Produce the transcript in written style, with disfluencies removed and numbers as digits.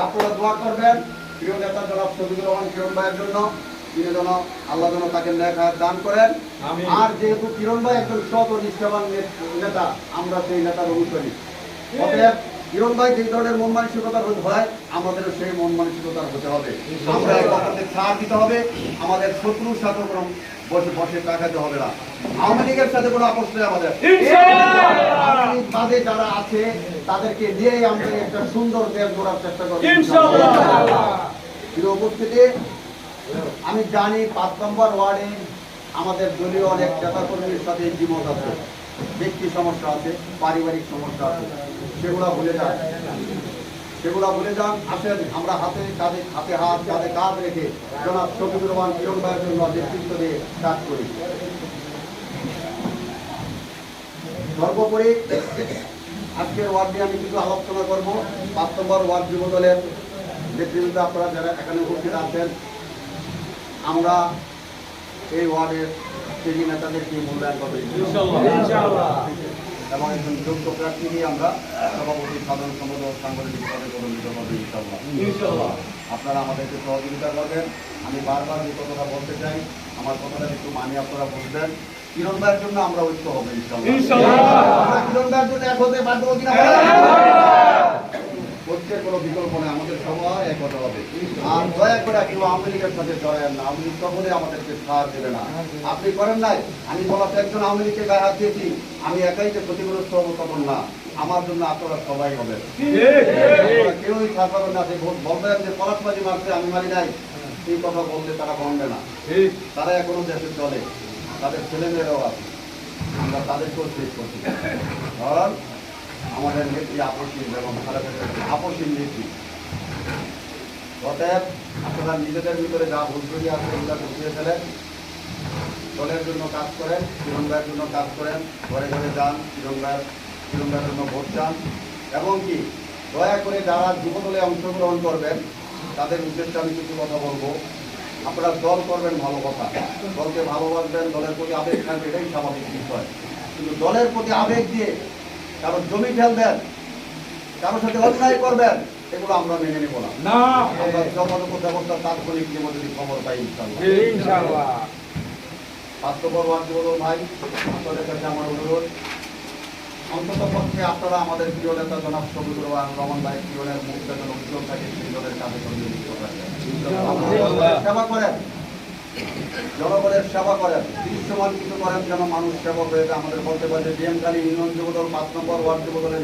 আপনারা দোয়া করবেন প্রিয় নেতা জনাব শফিকুর রহমান কিরণ ভাইয়ের জন্য, তিনি যেন আল্লাহ যেন তাকে নেক হায়াত দান করেন। আর যেহেতু কিরণ ভাই একজন সৎ ও নিষ্ঠাবান নেতা, আমরা সেই নেতার অনুসারী, অতএব কিরণ ভাই যে ধরনের মন মানসিকতার হয় আমাদেরও সেই মন মানসিকতার হতে হবে। আমরা আপনাদের ছাড় দিতে হবে, আমাদের শত্রুর সাথে কোনো বসে বসে তাকাতে হবে না। আওয়ামী লীগের সাথে কোনো আপোষ নেই আমাদের। আওয়ামী লীগ বাদে যারা আছে তাদেরকে নিয়েই আমরা একটা সুন্দর দেশ গড়ার চেষ্টা করব ইনশাআল্লাহ। প্রিয় উপস্থিতি, আমি জানি ৫ নম্বর ওয়ার্ডে আমাদের দলীয় অনেক নেতাকর্মীর সাথে দ্বিমত আছে, ব্যক্তি সমস্যা আছে, পারিবারিক সমস্যা আছে, সেগুলো ভুলে যান, সেগুলো ভুলে যান। আসেন আমরা হাতে হাত কাঁধে কাঁধ রেখে জনাব শফিকুর রহমান কিরণ ভাইয়ের জন্য নেতৃত্ব দিয়ে কাজ করি। সর্বোপরি আজকের ওয়ার্ড নিয়ে আমি কিছু আলোচনা করব। ৫ নম্বর ওয়ার্ড যুব দলের নেতৃত্বে আপনারা যারা এখানে উপস্থিত আছেন, আমরা এই ওয়ার্ডের সেই নেতাদেরকে মূল্যায়ন করবো এবং একজন যোগ্য প্রার্থী নিয়ে আমরা সভাপতি, সাধারণ সম্পাদক, সাংগঠনিক পদে প্রদর্শিত হবে ইনশাআল্লাহ। আপনারা আমাদেরকে সহযোগিতা করবেন। আমি বারবার যে কথাটা বলতে চাই, আমার কথাটা একটু মানে আপনারা বুঝবেন। কিরণ ভাইয়ের জন্য আমরা ঐক্য হবে ইনশাআল্লাহ। কিরণ ভাইয়ের জন্য এক হতে বাধ্য কিনা ঐক্যের কোনো বিকল্প নেই, আমাদের সবাই এক হতে হবে। আর দয়া করে কেউ আওয়ামী লীগের সাথে জড়ায়েন না, আওয়ামী লীগ কখনই আমাদেরকে সাথ দেবে না। আপনি করেন নাই, আমি বলাতে একজন আওয়ামী লীগকে গায়ে হাত দিয়েছি, আমি একাই যে ক্ষতিগ্রস্ত হবো তখন না, আমার জন্য আপনারা সবাই হবেন। কেউই সাথ পাবেন না, যে বলবেন যে পলাশবাজি মারছে আমি মারি নাই, এই কথা বললে তারা বলবে না। তারা এখনো দেশে চলে, তাদের ছেলেমেয়েরাও আছে, আমরা তাদেরকেও শেষ করছি। কারণ আমাদের নেত্রী আপসীন এবং আপসীন নেত্রী। অতএব আপনারা নিজেদের ভিতরে যা ভুল ত্রুটি আছে এগুলো ঢুকিয়ে ফেলেন, দলের জন্য কাজ করেন, কিরণ ভাইয়ের জন্য কাজ করেন, ঘরে ঘরে যান, কিরণ ভাইয়ের জন্য ভোট চান। এবং কি দয়া করে যারা যুব দলে অংশগ্রহণ করবেন তাদের উদ্দেশ্যে আমি কিছু কথা বলবো। আপনারা দল করবেন ভালো কথা, দলকে ভালোবাসবেন, দলের প্রতি আবেগ থাকবে, এটাই স্বাভাবিক বিষয়। কিন্তু দলের প্রতি আবেগ দিয়ে কারো জমি ফেলবেন, কারোর সাথে অন্যায় করবেন, এগুলো আমরা মেনে নেব না। আমরা জনগণ ব্যবস্থা তাৎক্ষণিক নিব যদি খবর পাই ইনশাআল্লাহ। ৫ নম্বর ওয়ার্ড যুব দল ভাই, আপনাদের কাছে আমার অনুরোধ, অন্তত পক্ষে আপনারা আমাদের প্রিয় নেতা জনাব শফিকুর রহমান ভাই কিরণের মুখটা যেন উজ্জ্বল থাকে, সেই দলের কাজে সেবা করেন, জনগণের সেবা করেন, দৃশ্যমান কিছু করেন যেন মানুষ সেবা হয়ে যায়। আমাদের বলতে পারে যে বিএমখালী ইউনিয়ন যুব দল ৫ নম্বর ওয়ার্ড যুব দলের